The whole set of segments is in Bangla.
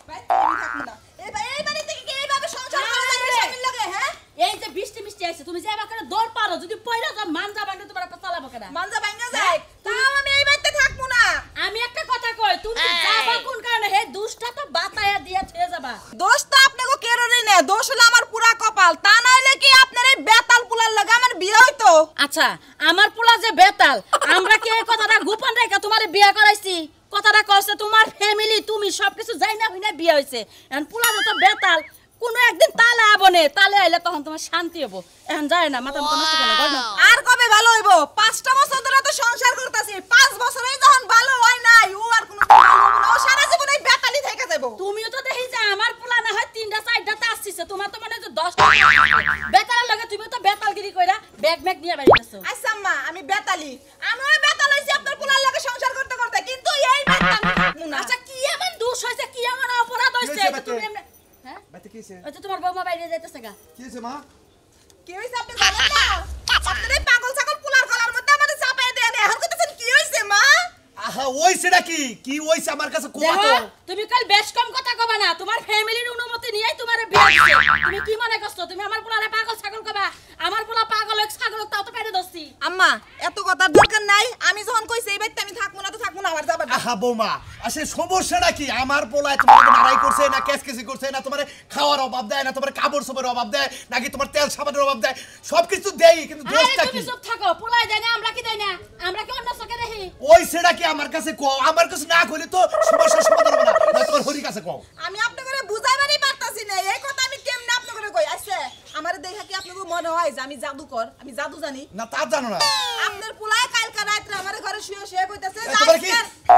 বাইতে আমি থাকবো না এই বাড়িতে কি এইভাবে সংসার করা যায় স্বামীর লগে হ্যাঁ এই যে বৃষ্টি মিষ্টি আইছে তুমি যাইবা কেন দৌড় পারো যদি পয়রা যা মানজা ভাঙলে তোমার চালাবো কেন মানজা ভাঙা যায় তাও আমি এই বাড়িতে থাকবো না আমি একটা কথা কই তুমি যাবা কোন কারণে হে দুষ্টা তো বাতায়া দিয়া ছেড়ে যাবা দোষ তো আপনাকে কেরোরই না দোষ হলো আমার পুরা কপাল তা নাইলে কি আপনার এই বেতাল পুলার লগে আমার বিয়ে হইতো আচ্ছা আমার পোলা যে বেতাল আমরা কি এই কথাটা গোপন রেখে তোমারে বিয়ে করাইছি কথাটা কইছে তোমার ফ্যামিলি তুমি সবকিছু যাই না হইনা বিয়ে হইছে এখন পোলা তো বেতাল কোনো একদিন তালে আবনে তালে আইলে তখন তোমার শান্তি হবো এখন যায় না মাথা নষ্ট করে না আর কবে ভালো হইবো 5টা বছর ধরে তো সংসার করতেছি 5 বছরেই যখন ভালো হয় নাই ও আর কোনো ও সারা জীবন এই বেতালি থেকে যাবো তুমিও তো দেখি যে আমার পোলা না হয় 3টা 4টাতে আসছিস তোমার তো মনে হয় 10টা বেতালের লাগে তুমি তো বেতালগিরি কইরা ব্যাগ ব্যাগ নিয়ে বাইরে গেছো আচ্ছা আম্মা আমি বেতালি আমিও বেতাল হইছি আপনার পোলার লগে সংসার করতে করতে কিন্তু এই বেতাল থাকবো না আচ্ছা কি এমন দোষ হইছে কি এমন অপরাধ হইছে তুমি হ্যাঁ বাতে কি হইছে আচ্ছা তোমার বৌমা বাইরে যাইতেছে গা কি হইছে মা কি হইছে আপনি জানেন না আপনার এই পাগল ছাগল পোলার গলার মধ্যে আমারে চাপায় দেন এখন কইতেছেন কি হইছে মা আহা ওইছেটা কি হইছে আমার কাছে কোবা তো তুমি কাল বেশ কম কথা কবা না তোমার ফ্যামিলির অনুমতি নিয়েই তোমারে বিয়ে দিছে তুমি কি মনে করছো তুমি আমার পোলারে পাগল ছাগল কবা আমার পোলা পাগল এক ছাগল তাও তো কাটে দছি আম্মা এত কথার দরকার নাই আমি যখন কইছি এই বাইতে আমি থাকবো না তো থাকবো না আবার যাবা আহা বৌমা আসলে সমস্যাটা কি আমার পোলায় তোমাকে মারাই করছে না কেসকেসি করছে না তোমার খাওয়ার অভাব দেয় না তোমার কাপড় চোপড়ের অভাব দেয় নাকি তোমার তেল সাবানের অভাব দেয় সবকিছু দেই কিন্তু দোষটা কি তুমি চুপ থাকো পোলাই দেয় না আমরা কি দেই না আমরা কি অন্য চোখে দেখি ওই সেটা কি আমার কাছে কও আমার কাছে না কইলে তো সমস্যার সমাধান হবে না না তোমার হরি কাছে কও আমি আপনাকে বুঝাইবারই পারতাছি না এই কথা আমি কেমনে আপনাকে কই আচ্ছা আমারে দেখা কি আপনাকে মনে হয় যে আমি জাদুকর আমি জাদু জানি না তা জানো না আপনার পোলায় কালকা রাতে আমার ঘরে শুয়ে শুয়ে কইতাছে তোমার কি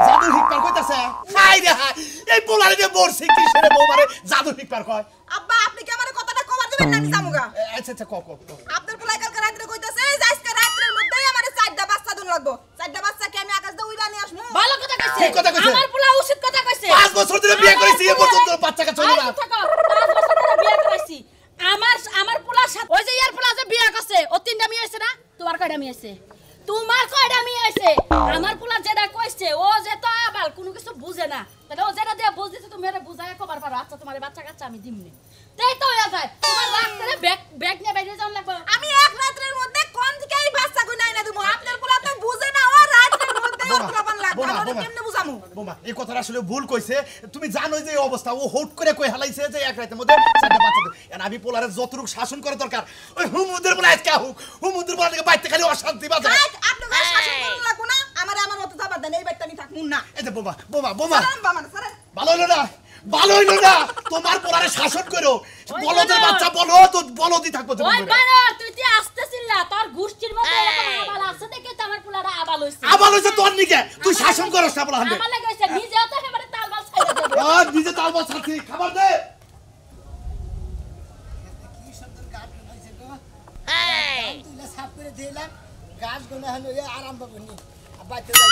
জাদু হিকপার কইতাছে হাই রে হাই এই পোলারে যে মরছে কি সেরে বৌমারে জাদু হিকপার কয় আব্বা আপনি কি আমারে কথাটা কবার দিবেন না আমি জামুগা আচ্ছা আচ্ছা কও আপনার পোলায় কালকা রাতে কইতাছে যে আজকে রাতের মধ্যেই আমারে 4টা বাচ্চা দুন লাগবো 4টা বাচ্চা কি আমি আকাশ দিয়ে উইরা নিয়ে আসমু ভালো কথা কইছে ঠিক কথা কইছে আমার পোলা উচিত কথা কইছে 5 বছর ধরে বিয়ে করেছি এ পর্যন্ত বাচ্চা কাচ্চা হলো না 5 বছর ধরে বিয়ে করাইছি আমার পোলার সাথে ওই যে ইয়ার পোলা যে বিয়ে করছে ও 3টা মেয়ে আছে না তোমার কয়টা মেয়ে আছে তোমার কয়টা মেয়ে আছে আমার পোলা যেটা কইছে ও যে তো আবাল কোনো কিছু বুঝে না তাহলে ও যেটা দিয়ে বুঝিছে তুমি এর বুঝায় কবার পারো আচ্ছা তোমার বাচ্চা কাচ্চা আমি দিমনি তাই তো হয়ে যায় তোমার রাত্রে ব্যাগ নিয়ে বাইরে যাওয়া লাগবে আমি এক রাতের মধ্যে কোন থেকে এই বাচ্চা কই নাই না দিমু আপনার পোলা তো বুঝে না ও রাতের মধ্যে ওর পোলাপান লাগবে আমি কেমনে বুঝামু বোমা এই কথাটা আসলে ভুল কইছে তুমি জানো যে এই অবস্থা ও হুট করে কই হালাইছে যে এক রাতের মধ্যে 4টা বাচ্চা এন্ড আমি পোলারে যতটুক শাসন করে দরকার ওই হুমুদের বলা আজকে হোক হুমুদের বলা থেকে বাইতে খালি অশান্তি বাজে আপনি গায়ে শাসন করুন লাগবো না আমার মত যাবার দেন এই বাইতে আমি থাকমু না এই যে বোমা সারান ভালো হলো না তোমার পোলারে শাসন করো বলদের বাচ্চা বলো তো বলদি থাকবো তুমি ওই বানর তুই কি আসতেছিস না তোর গোষ্ঠীর মধ্যে এরকম আবাল আছে দেখে তো আমার পোলারা আবাল হইছে তোর নিকে তুই শাসন করছ না বলা হলে আমার লাগাইছে নিজেও তো এবারে তালবাল ছাইড়া দেবে আর নিজে তালবাল ছাড়ছি খাবার দে কি সুন্দর গাছ হইছে গো এই তুইলা সাফ করে দিলাম গাছ গোনা হলো আরাম পাবনি বাইতে যাই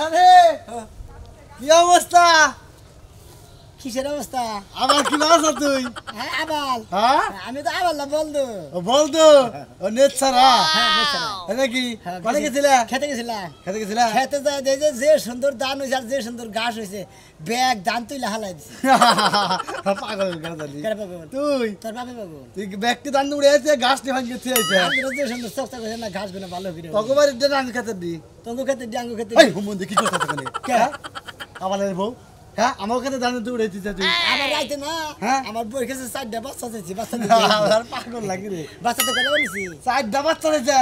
আরে কি অবস্থা কিসের অবস্থা আবার কি বাসা তুই হ্যাঁ আবাল হ্যাঁ আমি তো আবাল না বলদো বলতো ও নেট ছাড়া হ্যাঁ নেছারা নাকি কোনে গেছিলা গেছিলা খেতে গেছিলা খেতে গেছিলা খেতে যায় দেখে যে সুন্দর ধান হইছে আর যে সুন্দর ঘাস হইছে ব্যাগ ধান তুইলা হালাই দিছে পাগল গাদালি কেন পাবো তুই তোর বাপে পাবো তুই ব্যাগটি দান উড়ে আছে গাছ নি ভাঙে তুই আইছে আমি যে সুন্দর চকচক হইছে না ঘাস গুলো ভালো করে তকবার দেন আমি খেতে দি তঙ্গু খেতে ডাঙ্গু খেতে এই হুমুন্দি কি করছ তখন কে আমাদের বউ হ্যাঁ আমার খেতে দান তুই উড়ে দিছিস তুই আমার রাইতে না হ্যাঁ? আমার বই কাছে 4টা বাচ্চা চাইছি বাচ্চা আর পাগল লাগি রে বাচ্চা তো করে বলিছি চার ডাবাত চলে যা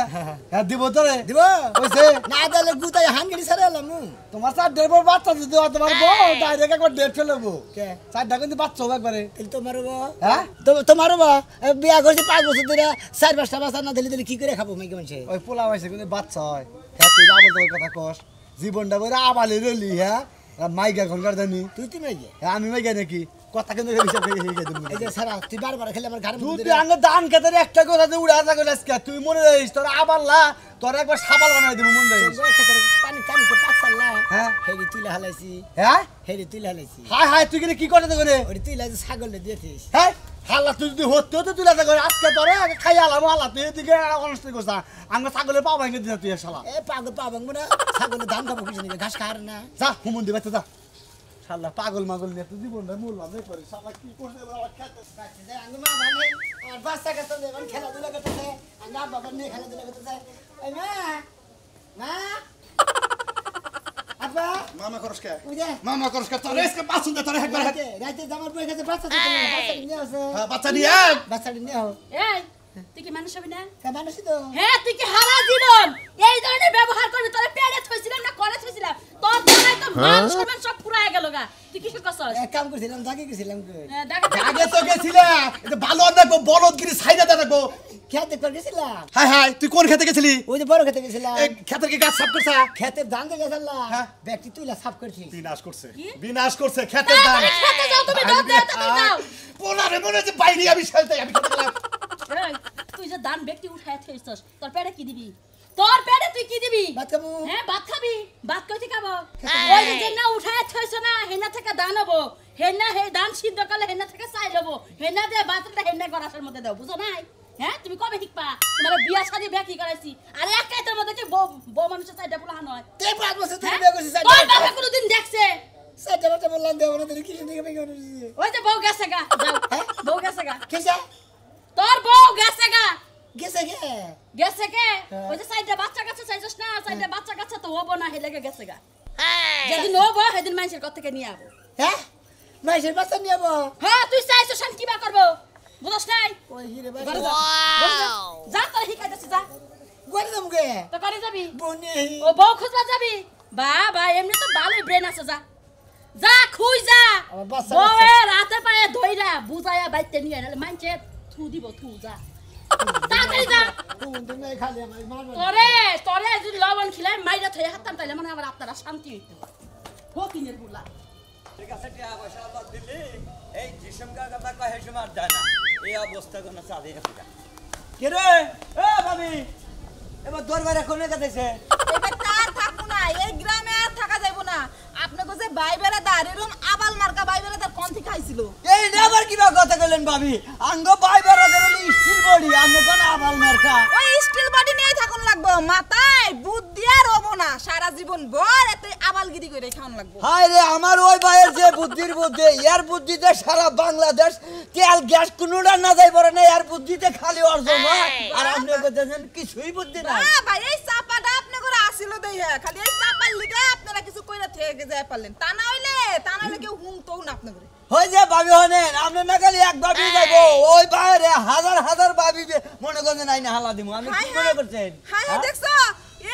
হ্যাঁ দিব তোরে দিব কইছে না দিলে গুতাই হাঙ্গিরি ছাড়া এলাম তোমার চার দেবো বাচ্চা যদি তোমার বউ ডাইরেক্ট একবার ডেট ফেলবো কে চারটা কিন্তু বাচ্চা হোক একবারে তাহলে তোমার হ্যাঁ তোমারও বা বিয়া করছে 5 বছর ধরে 4-5টা বাচ্চা না দিলে দিলে কি করে খাবো মেয়ে মানুষে ওই পোলা হয়েছে কিন্তু বাচ্চা হয় হ্যাঁ তুই যাবো তোর কথা কস জীবনটা করে আবালে রলি হ্যাঁ মাইগা ঘনকার জানি তুই তুমি এই যে হ্যাঁ আমি মাইগা নাকি কথা কিন্তু এই যে সারা তুই বারবার খেলে আমার ঘরের তুই মধ্যে তুই আঙ্গে দান খেতে একটা কথা যে উড়ে আসা করে আজকে তুই মনে রাখিস তোর আবাল্লা তোর একবার সাবাল বানাই দেবো মনে রাখিস পানি কানি তো পাকছাল না হ্যাঁ হেরি তুইলা হালাইছি হ্যাঁ হেরি তুইলা হালাইছি হাই হাই তুই কিন্তু কি করতে দেবে ওরে তুইলা যে ছাগলে দিয়েছিস হ্যাঁ হাল্লা তুই যদি হতো তো তুই করে আজকে তোরে আগে খাই আলাম হাল্লা তুই এদিকে অনুষ্ঠান করছ আঙ্গ ছাগলের পাও ভাঙে দিস তুই শালা এ পাগল পাবং না ছাগলে ধান খাবো কিছু নাকি ঘাস খায় না যা হুমুন্দি বাচ্চা যা শালা পাগল মাগল নিয়ে তুই জীবনটা মূল্যাম নেই করিস শালা কি করছে আমার খেতে বাচ্চা যায় আঙ্গ মা ভালো আর বাচ্চা কাছে দেবেন খেলাধুলা করতেছে আঙ্গ বাবা নিয়ে খেলাধুলা করতেছে এই মা মা আপা মামা করস কে ওই যে মামা করস কে তোর এসকে পাছুন দে তোর একবার রাতে রাতে জামার বই কাছে বাচ্চা ছিল বাচ্চা নিয়ে আসে বাচ্চা নিয়ে বাচ্চা নিয়ে আও এই তুই কি মানুষ হবি না তা মানুষ তো হ্যাঁ তুই কি হারা জীবন এই ধরনের ব্যবহার করবি তোরে পেড়ে থইছিলাম না করে থইছিলাম তোর দ্বারাই তো মান সম্মান সব পুরাই গেল গা তুই কি করছস এক কাম করছিলাম জাগে গেছিলাম আগে তো গেছিলে এটা ভালো দেখবো বলদগিরি সাইডে দেখবো খেতে করে গেছিলাম হাই হাই তুই কোন খেতে গেছিলি ওই যে বড় খেতে গেছিলাম এই খেতের কি গাছ সাফ করছ খেতে ধান দিয়ে গেছিলাম হ্যাঁ। ব্যক্তি তুইলা সাফ করছি বিনাশ করছে বিনাশ করছে খেতের ধান খেতে যাও তুমি দাও দাও দাও পোলারে মনে হচ্ছে বাইরে আমি খেলতে আমি খেতে গেলাম এই, তুই যে দান ব্যক্তি উঠায় থইছস তোর পেটে কি দিবি তোর পেটে তুই কি দিবি ভাত খাবো হ্যাঁ ভাত খাবি ভাত কইতে খাবো ওই যে না উঠায় থইছ না হেনা থেকে দান হবো হেনা হে দান সিদ্ধ করলে হেনা থেকে চাই লবো হেনা দে ভাতটা হেনা গরাসের মধ্যে দাও বুঝো নাই হ্যাঁ তুমি কবে শিখবা তোমার বিয়া শাদী ব্যাকি করাইছি আর এক কাইতের মধ্যে কি বউ মানুষের চাইটা পোলা নয় তে 5 বছর ধরে হ্যাঁ? বিয়ে করছিস তোর বাবা কোনোদিন দেখছে সাইডে বাচ্চা বললাম দেব না তুই কি দিকে বিয়ে করছিস ওই যে বউ গেছে গা যাও হ্যাঁ? বউ গেছে গা কেসা তোর বউ গেছে গা গেছে গে গেছে কে হ্যাঁ। ওই যে সাইডে বাচ্চা কাছে চাইছস না সাইডে বাচ্চা কাছে তো হবো না হেলে গেছে গা যেদিন হবো সেদিন মানুষের ঘর থেকে নিয়ে আবো হ্যাঁ মাইসের বাচ্চা নিয়ে যাবো হ্যাঁ তুই চাইছস আমি কিবা করবো বুঝছ নাই ওই হিরে ঘরে বাচ্চা যা, ঘরে যা। যা তোর শিখাইতেছি যা গড়ে দম গে তো করে যাবি বনে ও বউ খুঁজবা যাবি বাবা এমনি তো ভালোই ব্রেন আছে যা যা খুই যা আমার বাচ্চা বউয়ের রাতে পায়ে ধইরা বুঝায়া বাইতে নিয়ে নালে মানছে থু দিব থু যা তাড়াতাড়ি যা তুমি খালি আমার মারবে তোরে তোরে যদি লবণ খিলাই মাইরা থই হাততাম তাইলে মনে হয় আমার আপনারা শান্তি হইতো ফকিনের বুলা ঠিক আছে টিয়া পয়সা আল্লাহ দিলি এই জিসমকার কথা কহে সময় দেয় না এই অবস্থা কোনো চাঁদে গেছে কে রে এ ভাবি এবার দরবারে কোনে গেছে এবার তার থাকবো না এই গ্রামে আর থাকা যাইবো না আপনাকে যে ভাই বেড়াদার এরকম আবাল মার্কা ভাই বেড়াদার কন্থি খাইছিল এই রে আবার কিবা কথা কইলেন ভাবি আঙ্গ ভাই বেড়াদের হলি স্টিল বডি আঙ্গ কোন আবাল মার্কা ওই স্টিল বডি নিয়ে থাকুন লাগবো মাথায় বুদ্ধি আর হবো না সারা জীবন ভর এতে আবালগিরি করে খাওয়ান লাগবো হায় রে আমার ওই ভাইয়ের যে বুদ্ধির বুদ্ধি ইয়ার বুদ্ধিতে সারা বাংলাদেশ তেল গ্যাস কোনোটা না যাই পড়ে না ইয়ার বুদ্ধিতে খালি অর্জন হয় আর আপনি কইতেছেন কিছুই বুদ্ধি না ভাই এই চাপাটা আপনি করে আসিল দেইয়া খালি এই চাপার লিগে আপনারা কিছু কইরা থেকে যায় পারলেন তা না হইলে কেউ হুমতও না আপনি করে হই যে ভাবি হনেন আপনি না খালি এক ভাবি যাইবো ওই বাইরে হাজার হাজার ভাবি যে মনে করেন আইনা হালা দিমু আমি কি মনে করছেন হাই দেখছো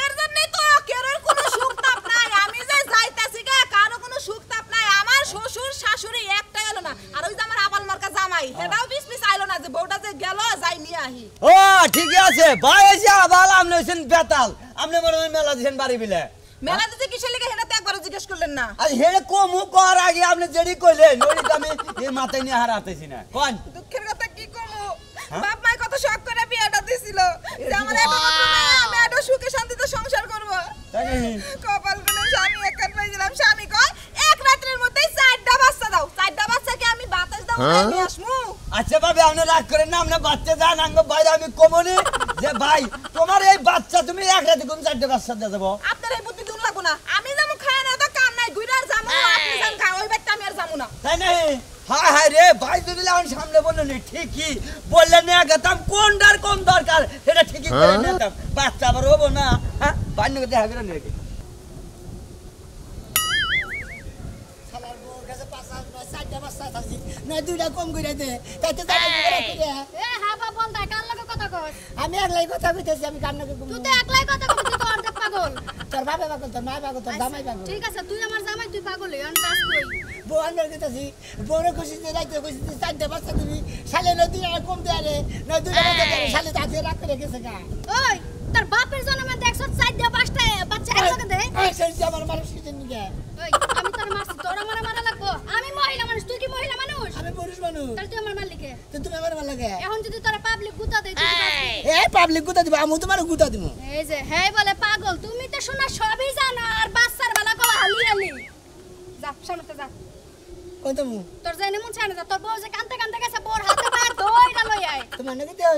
এর জন্যই তো কেরোর কোনো সুখ তাপ নাই আমি যে যাইতাছি গে কারো কোনো সুখ তাপ নাই আমার শ্বশুর শাশুড়ি একটা গেল না আর ওই যে আমার আবাল মার্কা জামাই হেটাও বিশ আইলো না যে বউটা যে গেল যাই নিয়ে আহি ও ঠিকই আছে ভাই এসে আবার আপনি হইছেন বেতাল আপনি মনে হয় মেলা দিছেন বাড়ি বিলে মেলা দিতে কিসের লিগে হেটাতে একবার জিজ্ঞেস করলেন না আর হেড়ে কমু কর আগে আপনি যেডি কইলেন ওই তো আমি এই মাথায় নিয়ে হারাতেছি না কোন দুঃখের কথা কি কমু বাপ মাই কত শখ করে বিয়েটা দিছিল যে আমার একটা মাত্র মেয়ে, আমি একটা সুখে শান্তিতে সংসার করব তাই নাকি? কপাল গুলো স্বামী একার পাইছিলাম স্বামী কয় এক রাতের মধ্যেই 4টা বাচ্চা দাও 4টা বাচ্চাকে আমি বাতাস দাও নিয়ে আসমু আচ্ছা ভাবি আপনি রাগ করেন না আপনি বাচ্চা যান আঙ্গ বাইরে আমি কমনি যে ভাই তোমার এই বাচ্চা তুমি এক রাতে কোন চারটে বাচ্চা দিয়ে দেবো আপনার এই বুদ্ধি দুন লাগবো না আমি যাবো খায় না তো কাম নাই গুইরার যাবো আপনি যান খা ওই বাইটা আমি আর যাবো না তাই নাই হায় হায় রে ভাই যদি আমার সামনে বললেন ঠিকই বললেন না গেতাম কোনটার কোন দরকার এটা ঠিকই করে নিতাম বাচ্চা আবার হবো না হ্যাঁ বান্যকে দেখা করে নিয়ে শালার বউ কাছে 5 বাচ্চা থাকি না দুইটা কম কইরা দে তাইতে যাবে করে কইরা এ হাবা বলতা কার লগে কথা কস আমি একলাই কথা কইতেছি আমি কান্নাকে কম তুই তো একলাই কথা কইছিস তো অর্ধেক পাগল তোর বাবা পাগল তোর মা পাগল তোর জামাই পাগল ঠিক আছে তুই আমার জামাই তুই পাগল হই আমি কাজ কই বউ আনবার কইতাছি বউরে খুশি দিয়ে রাইতে খুশি দিয়ে 4টা বাচ্চা দিবি শালে না দুইটা কম দে আরে না দুইটা বাচ্চা দে শালে তাতে রাখ করে গেছে গা ওই তোর বাপের জন্মে দেখছ 4টা 5টা বাচ্চা একলগে দে এই সেই আমার মানুষ কিছু নিগে ওই আমি তোর মারছি তোর আমার মারা লাগবো আমি মহিলা মানুষ তুই কি মহিলা মানুষ আমি পুরুষ মানুষ তাহলে তুই আমার মালিকে তো তুমি আমার ভালো লাগে এখন যদি তোরা পাবলিক গুতা দেই তুই কি করবি? এই পাবলিক গুতা দিব আমি তোমার গুতা দিব এই যে হ্যাঁ বলে পাগল তুমি তো শোনা সবই জানো আর বাচ্চার বেলা কো হালি হালি যা সামনে যা কই তুমি তোর জানি মন চায় না যা, তোর বউ যে কানতে কানতে গেছে বোর হাতে পায়ে ধইরা টাকা লই আয় তোমার নাকি দেওয়া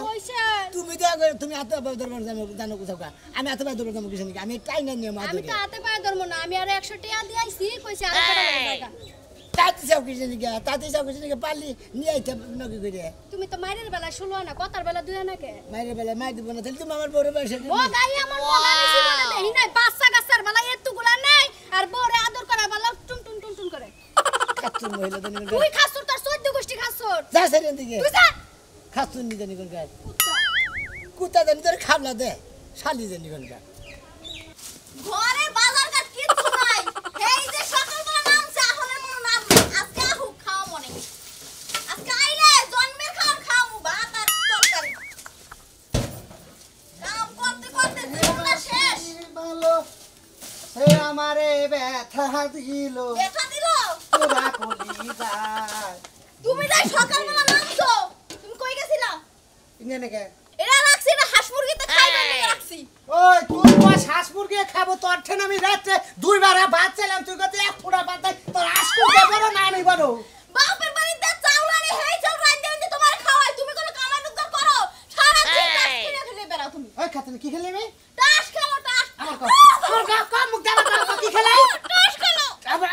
পয়সা তুমি দেওয়া করে তুমি এত দরবার জানো কোথাও আমি এত দরবার জানো কিছু নাকি আমি টাই না নিয়ে মা আমি তো হাতে পায়ে ধরবো না আমি আর 100 টাকা দিয়ে আইছি কইছে আর টাকা লাগা তাতে সব কিছু নাকি তাতে সব কিছু নাকি পারলি নিয়ে আইতে নাকি করে তুমি তো মাইরের বেলা 16 না কথার বেলা 2 না কে মায়ের বেলা মাই দিব না তাহলে তুমি আমার বড় বয়সে ও গাই আমার মগা নিছি বলে দেই নাই বাচ্চা গাছার বেলা এতগুলা নাই আর বড় আদর করা বেলা টুন টুন টুন টুন করে খাতুন মহিলা জানি তুই খাসুর তোর 14 গোষ্ঠী খাসুর যা সেদিন দিকে তুই যা খাতুন নি জানি কোন গায় কুত্তা জানি তোর খাবলা দে শালি জানি কোন গায় ঘরে বাজার ঘাট কিচ্ছু নাই এই যে সকালবেলা নামছে আহলে মনে নাম আজকে আহুক খাওয়া মনে আজকে আইলে জন্মের খাওয়া ভাত আর তরকারি কাম করতে করতে জীবনটা শেষ ভালো সে আমারে ব্যথা দিল দেখা দিল তোরা কলি যায় তুমি যাই সকালবেলা নামছো তুমি কই গেছিলা ইনে নাকি এরা রাখছি না হাঁস মুরগিতে খাইবার নিয়ে রাখছি ওই তুই তো শ্বাস মুরগি খাবো তোর ঠেন আমি রাত্রে দুইবার ভাত চাইলাম তুই কত এক ফুটা ভাত দেয় তোর আজকে দেবো না আমি বলো বাপের বাড়িতে চাউলানি হেই চাল রাইতে রাইতে তোমার খাওয়াই তুমি কোনো কামাই রোজগার করো সারা দিন টাস খেলে খেলে বেড়াও তুমি ওই খাতে কি খেলে রে টাস খেলো টাস আমার কম মুখ দেবা কি খেলে টাস খেলো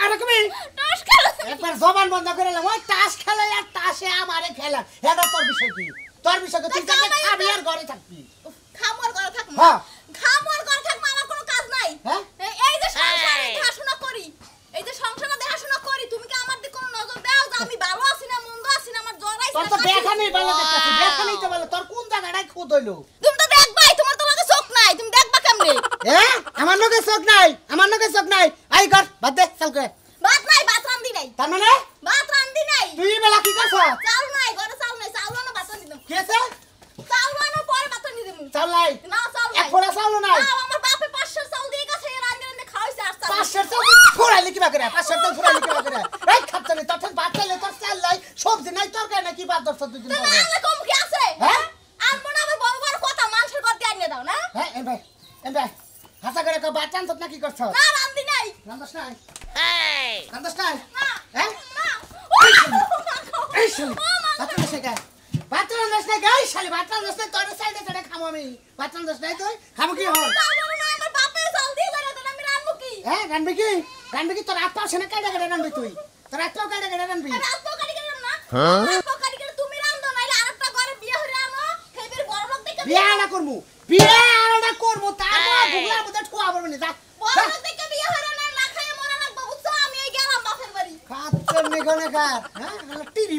আর কমি টাস খেলো একবার জবান বন্ধ করে এলাম ওই তাস খেলে আর তাসে আমারে খেলা এটা তোর বিষয় কি তোর বিষয় কি তুই যাকে খাবি আর ঘরে থাকবি খামোর ঘরে থাকবো হ্যাঁ। খামোর ঘরে থাকবো আমার কোনো কাজ নাই হ্যাঁ? এই যে সংসারে দেখাশোনা করি এই যে সংসারে দেখাশোনা করি তুমি কি আমার দিকে কোনো নজর দাও যে আমি ভালো আছি না মন্দ আছি না আমার জ্বর আইছে তোর তো দেখা নেই ভালো দেখতেছি দেখা নেই তো ভালো তোর কোন জায়গাটায় খুদ হইলো তুমি তো দেখবাই তোমার তো লাগে চোখ নাই তুমি দেখবা কেমনে আমার নগে চোখ নাই আমার নগে চোখ নাই আই কর বাদ দে চল করে ভাত নাই ভাত রান্ধি নাই তার মানে ভাত রান্ধি নাই তুই বেলা কি করছ চাউল নাই ঘরে চাউল নাই চাউল না ভাত রান্ধি দাও কি আছে চাউল না পরে ভাত রান্ধি দেবো চাল নাই না চাউল এক নাই ফোড়া চাউল নাই না, আমার বাপে 500 চাউল দিয়ে গেছে রান্ধি রান্ধি খাওয়াইছে আর চাউল 500 চাউল ফোড়াইলে কি বাকরে 500 চাউল ফোড়াইলে কি বাকরে এই খাচ্ছনি তোর ভাত চাইলে তোর চাল নাই সবজি নাই তরকারি নাই কি বাদ দরছ দুই দিন না পরে না কম কি আছে হ্যাঁ? আর মনে আবার বড় বড় কথা মানুষের করতে আনিয়ে দাও না হ্যাঁ এন ভাই হাসা করে কো বাত চান না কি করছ না রান্ধি নাই রান্দস নাই রান্দস নাই না হ্যাঁ না এই শালি বাত রান্দস নাই বাত রান্দস নাই গাই শালি বাত রান্দস নাই তোর সাইডে তোরে খামো আমি বাত রান্দস নাই তুই খামো কি হল আমার বাপে চাউল দিয়ে গেল তো আমি রান্ধবো কি হ্যাঁ রানবি কি তোর আত্মা সেনা কাইডা কাইডা রানবি তুই তোর আত্মা কাইডা কাইডা রানবি রাত তো কাটি গেলাম না রাত তো কাটি গেলে তুমি রান্ধো নাইলে আরেকটা ঘরে বিয়ে হয়ে আনো হেবের বড় লোক দেখে বিয়া না করমু তারপর গুগলার মধ্যে ঠুয়া পড়বে না যা বড় লোক দেখে বিয়ে হয়ে আনো না খায় মরা লাগবে বুঝছো আমি এই গেলাম বাপের বাড়ি খাচ্ছেন নিগনে কার হ্যাঁ টিরি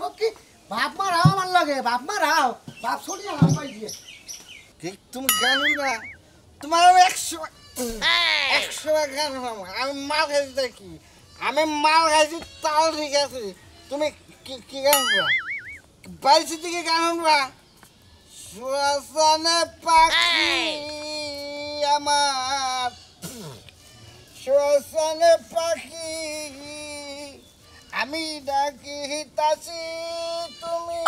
বক্কি বাপ মারাও আমার লাগে বাপ মারাও বাপ ছড়িয়ে হাম পাই দিয়ে তুমি জানো না তোমার 100 গান আমি মাল খাইছি দেখি আমি মাল খাইছি তাল ঠিক আছে তুমি কি গান বাইশে থেকে গান শুনবা শ্বাসনে পাখি আমার শ্বাসনে পাখি আমি ডাকি হিতাছি তুমি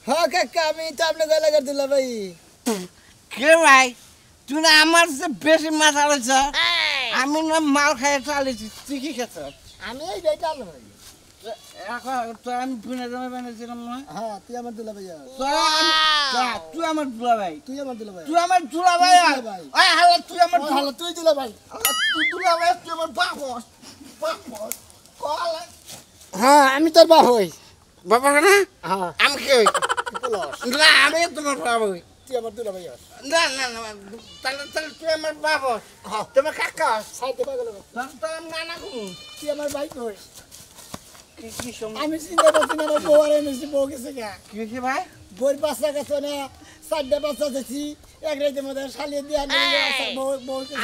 হ্যাঁ কাকা আমি তো আপনার গলা করে দিলাম ভাই কে ভাই তুই না আমার যে বেশি মাথা রয়েছ আমি না মাল খাই চালিয়েছি তুই কি খেত আমি এই ভাই চাল ভাই এখন তো আমি বিনা জমে বানিয়েছিলাম না হ্যাঁ তুই আমার দুলা ভাই তুই আমার দুলা ভাই তুই আমার দুলা ভাই তুই আমার দুলা ভাই তুই আমার ভালো তুই দুলা ভাই তুই দুলা ভাই তুই আমার বাপ হ্যাঁ আমি তোর বাপ হই বাবা না হ্যাঁ আমি কি হই না আমি তোমার বাপ হই তুই আমার দুলা ভাই না না না তাহলে তুই আমার বাপ তোমার কাকা সাইতে পাগল তোর নানা কোন তুই আমার ভাই কই আমি চিন্তা করছি না আমার বউ আর এনেছি বউ গেছে গা কি ভাই বউর বাচ্চা গেছে না 4টা বাচ্চা দিছি এক রাতের মধ্যে শালিয়ে দিয়ে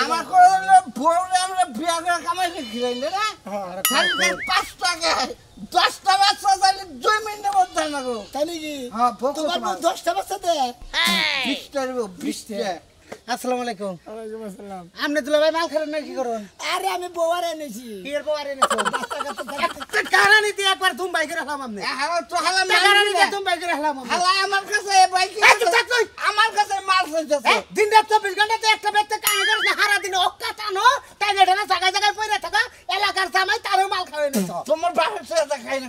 আমার বউ আমরা বিয়া করে কামাইছে খিরাই না 5 টাকা 10টা বাচ্চা তাহলে 2 মিনিটের মধ্যে না গো তাই নাকি হ্যাঁ তোমার বউ 10টা বাচ্চা দেয় 20টা রে 20টা আসসালামু আলাইকুম ওয়ালাইকুম আসসালাম আপনি দুলা ভাই মাল খারেন না কি করুন আরে আমি বউয়ার এনেছি কি এর বউয়ার এনেছো বাচ্চা কাচ্চা কারানি দিয়ে একবার তুমি বাই করে হলাম আপনি হ্যাঁ তো হলাম কারানি দিয়ে তুমি বাই করে হলাম হালা আমার কাছে বাই কি আমার কাছে মাল হইছে দিন রাত 24 ঘন্টা তো একটা ব্যক্তি কাজ করে সারা দিন অক্কা টানো তাই না জায়গায় জায়গায় পড়ে থাকা এলাকার জামাই তারও মাল খাওয়াই দিছ তোমার বাপের ছেলেটা খাই না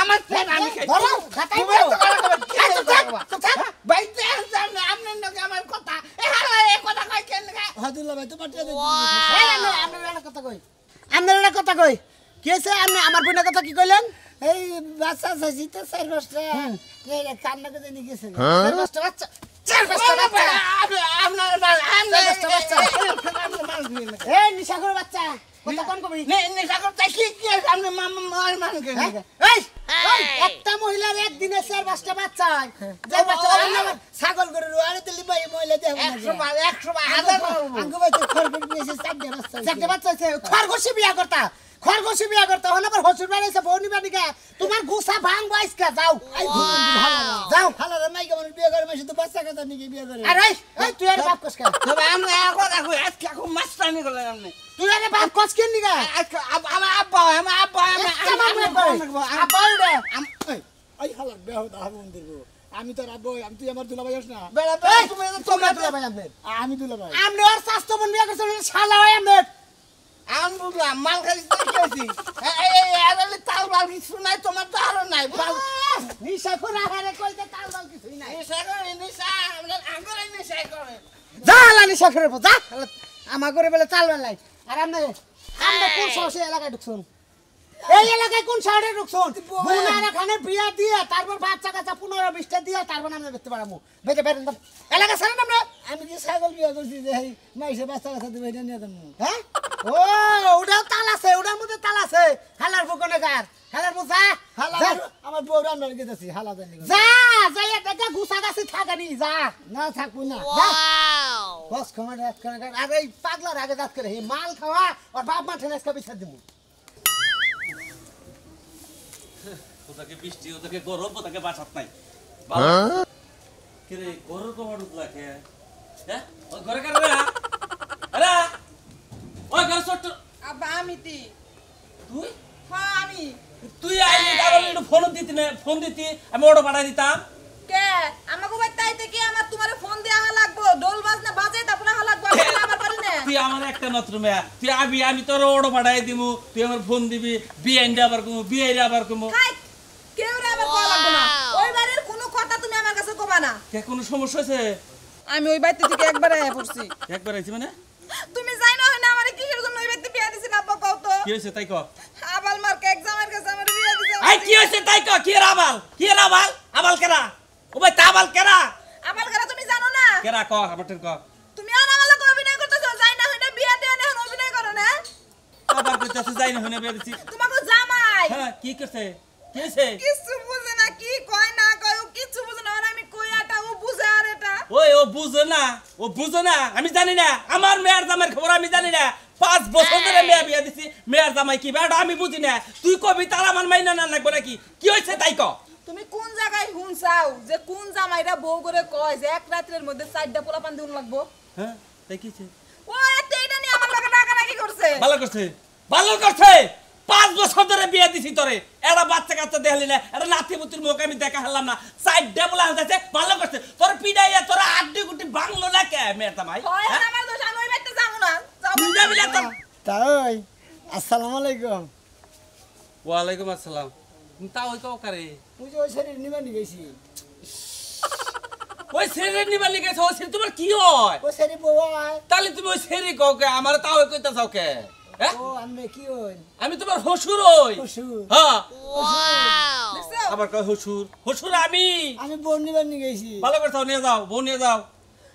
আমার ছেলে আমি খাই ধরো খাতাই তুমি দাও এত কথা কবে? কি কথা কবা? বাইতে আনছাম না আপনার নাকি আমার কথা এ হালা এই কথা কই কেন না হাদুল্লাহ ভাই তোমার টিয়া এই আমরা একটা কথা কই আপনার একটা কথা কই কি হইছে আপনি আমার বোনের কথা কি কইলেন এই বাচ্চা চাইছি তো 4-5টা এই কান্না করে নিয়ে গেছে চার পাঁচটা বাচ্চা চার পাঁচটা বাচ্চা আপনার এই নিশাখোর বাচ্চা কথা কম কবি নেশা করতে কি কি আপনি মার মান কেন এই একটা মহিলার একদিনে চার পাঁচটা বাচ্চা হয় যে বাচ্চা ছাগল করে আরে তেলি ভাই মহিলা দেব না 100 বার 100 বার হাজার আঙ্গু ভাই তো খরগোশ নিয়েছে 4টা বাচ্চা চারটে বাচ্চা আছে খরগোশি বিয়া করতা খরগোশি বিয়া করতা হন আবার হসুর বাড়ি এসে বউনি বাড়িকে তোমার গুছা ভাঙ বাইসকা যাও যাও হালারে মাইকা মানুষ বিয়ে করে মাসে তো বাচ্চা কথা নিয়ে বিয়ে করে আরে এই তুই আর বাপ কসকা তবে আমরা কথা কই আজকে খুব মাস্তানি করলেন আপনি তুই আর বাপ কস কেন নিগা আজকে আমার আব্বা আপা রে এই হালার বেহ দা মন্দির গো আমি তো রাবো আমি তুই আমার দুলা ভাই আস না বেলা এই, তুমি তোমরা তুলা ভাই আমনে আমি দুলা ভাই আমনে আর স্বাস্থ্য মন বিয়া করছ শালা হয় আমনে আমি বুঝলাম মাল খালি দেখেছি এই আরে তাল বাল কিছু নাই তোমার তো আরো নাই নিশা করে আহারে কইতে তাল বাল কিছুই নাই নেশা করে নেশা আমরা আঙ্গুরে নেশা করে যা হালা নিশা করে যা আমা করে বলে চাল বেলাই আর আমনে আমনে কোন শহরে এলাকায় ঢুকছুন এই এলাকায় কোন শহরে ঢুকছুন বুনার এখানে বিয়া দিয়ে তারপর বাচ্চা কাচ্চা 15-20টা দিয়ে তারপর আমরা দেখতে পারামু বেটে বেরেন এলাকা ছাড়েন আমরা আমি কি ছাগল বিয়ে করছি যে এই মাইসে বাচ্চা কথা দিবে এটা নিয়ে দেবো হ্যাঁ ও ওটাও তাল আছে ওটার মধ্যে তাল আছে হালার বুকনে গার হালার বুঝা হালা আমার বউ রান্নার গেছি হালা জানি যা যাই দেখা গুছা গাছি থাকানি যা না থাকবো না বস কমান্ড এক করে আর এই পাগলার আগে দাঁত করে এই মাল খাওয়া আর বাপ মা ঠেলে এসকা বিছা দিমু ওটাকে বৃষ্টি ওটাকে গরম ওটাকে বাসাত নাই কিরে গরম কমার উঠলা কে হ্যাঁ ওই ঘরে কার রে আরে ওই ঘরে ছোট আব্বা আমি তি তুই হ্যাঁ আমি তুই আইলি কারণ একটু ফোন দিতি আমি ওটা পাঠাই দিতাম কে আমাকে ভাই তাইতে কি আমার তোমারে ফোন দেয়া লাগবো ডোল বাজনা বাজে তারপরে লাগবো আমি আবার পারি না তুই আমার একটা মাত্র মেয়া তুই আমি তোর ওটা পাঠাই দিমু তুই আমার ফোন দিবি বিআইন আবার কমু বিআইন আবার কমু হাই কেউ রে আবার কল লাগবে না ওই বাড়ির কোনো কথা তুমি আমার কাছে কবা না কে কোনো সমস্যা আছে আমি ওই বাড়িতে থেকে একবার আয়া পড়ছি একবার আইছি মানে তুমি যাই না হয় না আমারে কিসের জন্য ওই বাড়িতে বিয়া দিছিল আব্বা কও তো কি হইছে তাই ক আবাল মার্কা এক্সামের কাছে আমার বিয়া দিছে আই কি হইছে তাই ক কি রাবাল আবাল কেরা ও ভাই তাবাল কেরা আবাল করা তুমি জানো না কেরা ক আমার ক তুমি আর আমার লগে অভিনয় করতেছো যাই না হয় না বিয়া দেন এখন অভিনয় করো না আবার কইতাছে যাই না হইনা বিয়া দিছি তোমাকে জামাই হ্যাঁ কি করছে কি হইছে কিছু বুঝে না কি কয় না কয় ও কিছু বুঝে না আর আমি কই আটা ও বুঝে আর এটা ওই ও বুঝো না আমি জানি না আমার মেয়ের জামাইয়ের খবর আমি জানি না 5 বছর ধরে মেয়ে বিয়া দিছি মেয়ের জামাই কি বেটা আমি বুঝি না তুই কবি তার আমার মাইনা না লাগবে নাকি কি হইছে তাই ক তুমি কোন জায়গায় হুনছাও যে কোন জামাইরা বউ করে কয় যে এক রাতের মধ্যে 4টা পোলা পান দিন লাগবো হ্যাঁ তাই কিছে ও এত এটা নিয়ে আমার লগে ডাকাডাকি করছে ভালো করছে 5 বছর ধরে বিয়া দিছি তোরে এরা বাচ্চা কাচ্চা দেখলি না এরা নাতি পুতির মুখ আমি দেখা হলাম না 4টা পোলা আনতেছে ভালো করছে তোর পিডাইয়া তোরা আড্ডি গুটি বাংলো না কে মেয়ের জামাই হয় না আমার দোষ আমি ওই বাড়িতে যাবো না যাবো তুই যাবি না তো তাই আসসালামু আলাইকুম ওয়ালাইকুম আসসালাম তা ওই কাও করে তুই যে ওই শরীর নিবানি গেছি ওই সেরে নিবালি গেছে ওই সেরে তোমার কি হয় ওই শরীর বউয়া তাহলে তুমি ওই সেরি কও কে আমার তাও কইতা চাও কে হ্যাঁ ও আমি কি হই আমি তোমার হসুর হই শ্বশুর হ্যাঁ দেখছো আবার কয় হসুর আমি আমি বোন নিবানি গেছি ভালো করে তাও নিয়ে যাও বউ নিয়ে যাও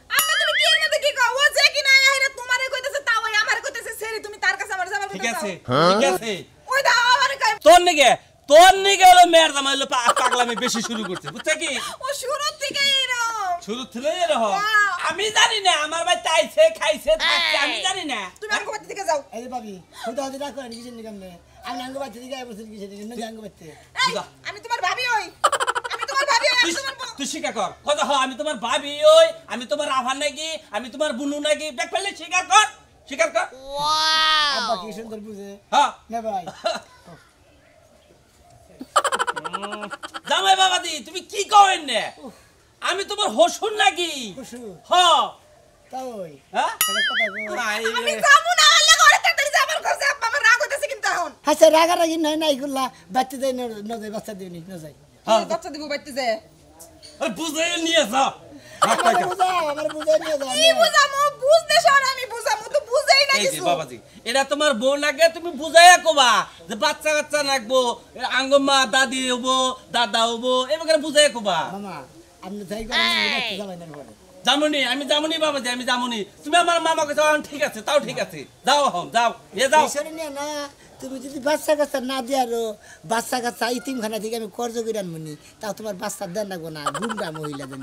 আম্মা তুমি কি এর মধ্যে কি কও ও যে কি না আইরা তোমারে কইতেছে তাও ওই আমারে কইতেছে সেরি তুমি তার কাছে আমার যাবার ঠিক আছে ঠিক আছে ওই দাও আমারে কই তোর নিগে হলো মেয়ের জামাই হলো পাগলামি বেশি শুরু করছে বুঝছো কি ও শুরু থেকে এরকম শুরু থেকে এরকম হ্যাঁ। আমি জানি না আমার ভাই তাইছে খাইছে থাকছে আমি জানি না তুমি আমাকে বাড়ি থেকে যাও এই যে ভাবি খুদা হাতে রাখ করেন কিসের নিকাম নে আমি আঙ্গ বাচ্চা দিকে বসে কিসের নিকাম না আঙ্গ বাচ্চা এই, আমি তোমার ভাবি হই আমি তোমার ভাবি হই আমি তোমার বউ। তুই স্বীকার কর কথা হ আমি তোমার ভাবি ওই আমি তোমার আভান নাকি আমি তোমার বুনু নাকি দেখ ফেললে স্বীকার কর আব্বা কি সুন্দর বুঝে হ্যাঁ না ভাই জামাই বাবাদি তুমি কি করেন না আমি তোমার হসুর নাকি শ্বশুর হ্যাঁ তাই হ্যাঁ একটা কথা কই আই আমি যাবো না আল্লাহ ঘরে তাড়াতাড়ি যাবার কাছে আব্বা আমার রাগ হইতাছে কিন্তু এখন হাসে রাগারাগি নয় না এগুলা বাচ্চা দেয় না যায় বাচ্চা দিবনি না যায় বাচ্চা দিব বাইতে যে আরে বুঝে নিয়ে যাও আমার বুঝাই নিয়ে যাও কি বুঝামু বুঝতে সর আমি বুঝামু তো বুঝেই না এই যে কিছু বাবাজি এটা তোমার বউ নাগে তুমি বুঝাইয়া কবা যে বাচ্চা কাচ্চা নাকবো আঙ্গমা দাদি হবো দাদা হবো এবারে বুঝাইয়া কবা মামা আপনি যাই করেন যাবেন না পরে জামুনি আমি জামুনি বাবাজি আমি জামুনি তুমি আমার মামাকে যাও ঠিক আছে তাও ঠিক আছে যাও এখন যাও যাও ঈশ্বরে নিয়ে না তুমি যদি বাচ্চা কাচ্চা না দিয়ে আরো বাচ্চা কাচ্চা ইতিমখানা থেকে আমি কর্জ করে আনবনি তাও তোমার বাচ্চা দেন রাখবো না গুন্ডা মহিলা দেন